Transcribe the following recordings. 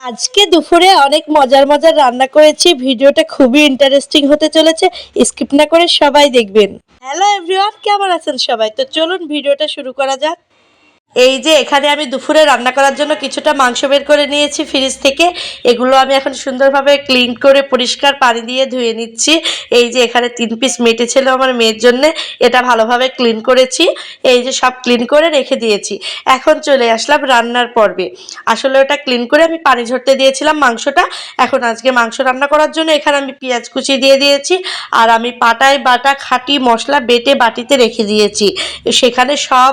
আজকে দুপুরে অনেক মজার মজার রান্না করেছি। ভিডিওটা খুবই ইন্টারেস্টিং হতে চলেছে, স্কিপ না করে সবাই দেখবেন। হ্যালো এভরিওয়ান, কেমন আছেন সবাই? তো চলুন ভিডিওটা শুরু করা যাক। এই যে এখানে আমি দুপুরে রান্না করার জন্য কিছুটা মাংস বের করে নিয়েছি ফ্রিজ থেকে। এগুলো আমি এখন সুন্দরভাবে ক্লিন করে পরিষ্কার পানি দিয়ে ধুয়ে নিচ্ছি। এই যে এখানে 3 পিস মেটে ছিল আমার মেয়ের জন্য, এটা ভালোভাবে ক্লিন করেছি। এই যে সব ক্লিন করে রেখে দিয়েছি। এখন চলে আসলাম রান্নার পর্বে। আসলে ওটা ক্লিন করে আমি পানি ঝরতে দিয়েছিলাম মাংসটা। এখন আজকে মাংস রান্না করার জন্য এখানে আমি পেঁয়াজ কুচি দিয়ে দিয়েছি, আর আমি পাটায় বাটা খাঁটি মশলা বেটে বাটিতে রেখে দিয়েছি। সেখানে সব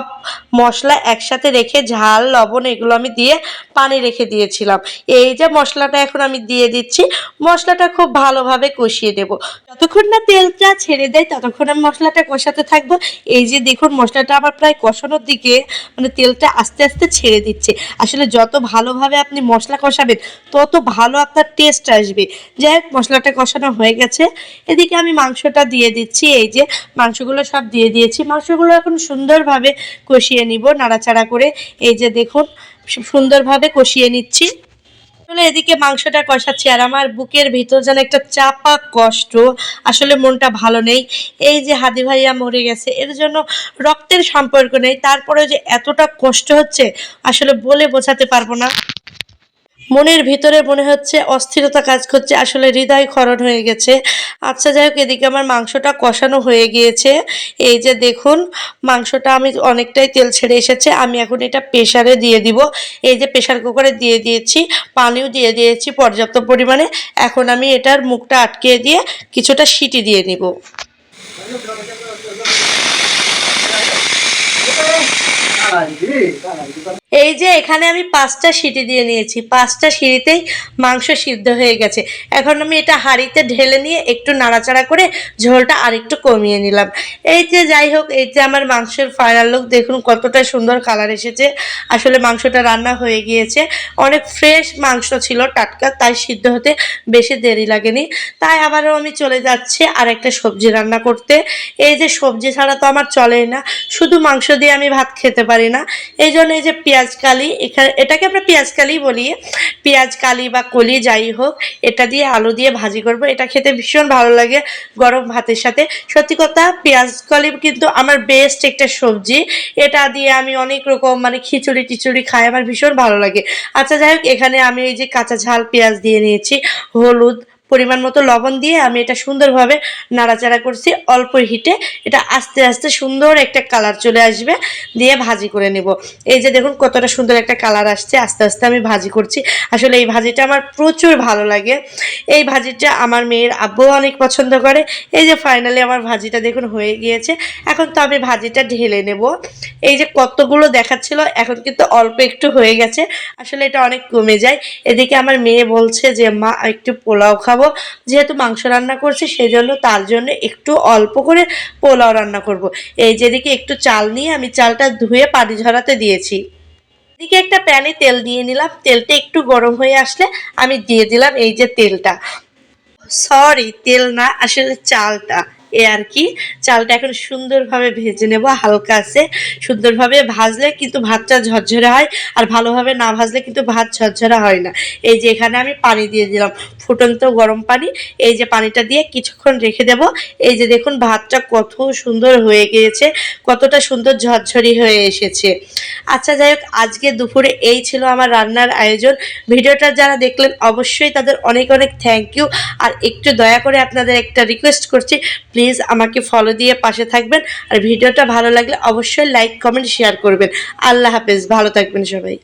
মশলা একসাথে রেখে ঝাল লবণ এগুলো আমি দিয়ে পানি রেখে দিয়েছিলাম। এই যে মশলাটা এখন আমি দিয়ে দিচ্ছি, মশলাটা খুব ভালোভাবে কষিয়ে দেব। যতক্ষণ না তেলটা ছেড়ে দেয় ততক্ষণ আমি মশলাটা কষাতে থাকবো। এই যে দেখুন মশলাটা আমার প্রায় কষানোর দিকে, মানে তেলটা আস্তে আস্তে ছেড়ে দিচ্ছে। আসলে যত ভালোভাবে আপনি মশলা কষাবেন তত ভালো আপনার টেস্ট আসবে। যাই হোক, মশলাটা কষানো হয়ে গেছে। এদিকে আমি মাংসটা দিয়ে দিচ্ছি। এই যে মাংসগুলো সব দিয়ে দিয়েছি, মাংসগুলো এখন সুন্দরভাবে কষিয়ে নিব নাড়াচাড়া করে। এই যে দেখুন সুন্দরভাবে কষিয়ে নিচ্ছি। আসলে এদিকে মাংসটা কষাচ্ছি আর আমার বুকের ভিতর যেন একটা চাপা কষ্ট, আসলে মনটা ভালো নেই। এই যে হাদি ভাইয়া মরে গেছে, এর জন্য রক্তের সম্পর্ক নেই, তারপরে যে এতটা কষ্ট হচ্ছে আসলে বলে বোঝাতে পারবো না। মনের ভিতরে মনে হচ্ছে অস্থিরতা কাজ করছে, আসলে হৃদয় ক্ষরণ হয়ে গেছে। আচ্ছা যাই হোক, এদিকে আমার মাংসটা কষানো হয়ে গিয়েছে। এই যে দেখুন মাংসটা আমি অনেকটাই তেল ছেড়ে এসেছে। আমি এখন এটা প্রেসারে দিয়ে দিব। এই যে প্রেসার কুকারে দিয়ে দিয়েছি, পানিও দিয়ে দিয়েছি পর্যাপ্ত পরিমাণে। এখন আমি এটার মুখটা আটকিয়ে দিয়ে কিছুটা সিটি দিয়ে নিব। এই যে এখানে আমি 5টা সিটি দিয়ে নিয়েছি, 5টা সিটিতেই মাংস সিদ্ধ হয়ে গেছে। এখন আমি এটা হাঁড়িতে ঢেলে নিয়ে একটু নাড়াচাড়া করে ঝোলটা আরেকটু কমিয়ে নিলাম। এই যে যাই হোক, এই যে আমার মাংসের ফাইনাল লুক দেখুন কতটা সুন্দর কালার এসেছে। আসলে মাংসটা রান্না হয়ে গিয়েছে, অনেক ফ্রেশ মাংস ছিল, টাটকা, তাই সিদ্ধ হতে বেশি দেরি লাগেনি। তাই আবারও আমি চলে যাচ্ছি আর একটা সবজি রান্না করতে। এই যে সবজি ছাড়া তো আমার চলেই না, শুধু মাংস দিয়ে আমি ভাত খেতে পারি না। এই জন্য এই যে পেঁয়াজ কালি, এখানে এটাকে আমরা পেঁয়াজ কালি বলি, পেঁয়াজ কালি বা কলি যাই হোক, এটা দিয়ে আলু দিয়ে ভাজি করব। এটা খেতে ভীষণ ভালো লাগে গরম ভাতের সাথে। সত্যি কথা, পেঁয়াজ কালি কিন্তু আমার বেস্ট একটা সবজি। এটা দিয়ে আমি অনেক রকম মানে খিচুড়ি টিচুড়ি খাই, আমার ভীষণ ভালো লাগে। আচ্ছা যাই হোক, এখানে আমি এই যে কাঁচা ঝাল পেঁয়াজ দিয়ে নিয়েছি, হলুদ পরিমাণ মতো লবণ দিয়ে আমি এটা সুন্দরভাবে নাড়াচাড়া করছি অল্প হিটে। এটা আস্তে আস্তে সুন্দর একটা কালার চলে আসবে, দিয়ে ভাজি করে নেব। এই যে দেখুন কতটা সুন্দর একটা কালার আসছে, আস্তে আস্তে আমি ভাজি করছি। আসলে এই ভাজিটা আমার প্রচুর ভালো লাগে। এই ভাজিটা আমার মেয়ের আব্বুও অনেক পছন্দ করে। এই যে ফাইনালি আমার ভাজিটা দেখুন হয়ে গিয়েছে। এখন তো আমি ভাজিটা ঢেলে নেব। এই যে কতগুলো দেখাচ্ছিল, এখন কিন্তু অল্প একটু হয়ে গেছে। আসলে এটা অনেক কমে যায়। এদিকে আমার মেয়ে বলছে যে মা একটু পোলাও খাবো, যেহেতু মাংস রান্না করছি সেজন্য তার জন্য একটু অল্প করে পোলাও রান্না করব। এই যেদিকে একটু চাল নিয়ে আমি চালটা ধুয়ে পানি ঝরাতে দিয়েছি। এদিকে একটা প্যানে তেল দিয়ে নিলাম, তেলটা একটু গরম হয়ে আসলে আমি দিয়ে দিলাম এই যে তেলটা, সরি তেল না, আসলে চালটা, এ আর কি। চালটা এখন সুন্দরভাবে ভেজে নেব, হালকা আছে সুন্দরভাবে ভাজলে কিন্তু ভাতটা ঝরঝরে হয়, আর ভালোভাবে না ভাজলে কিন্তু ভাত ঝরঝরা হয় না। এই যে এখানে আমি পানি দিয়ে দিলাম, ফুটন্ত গরম পানি। এই যে পানিটা দিয়ে কিছুক্ষণ রেখে দেব। এই যে দেখুন ভাতটা কত সুন্দর হয়ে গিয়েছে, কতটা সুন্দর ঝরঝরি হয়ে এসেছে। আচ্ছা যাই হোক, আজকে দুপুরে এই ছিল আমার রান্নার আয়োজন। ভিডিওটা যারা দেখলেন অবশ্যই তাদের অনেক অনেক থ্যাংক ইউ। আর একটু দয়া করে আপনাদের একটা রিকোয়েস্ট করছি, প্লিজ আমাকে ফলো দিয়ে পাশে থাকবেন। আর ভিডিওটা ভালো লাগলে অবশ্যই লাইক কমেন্ট শেয়ার করবেন। আল্লাহ হাফেজ, ভালো থাকবেন সবাই।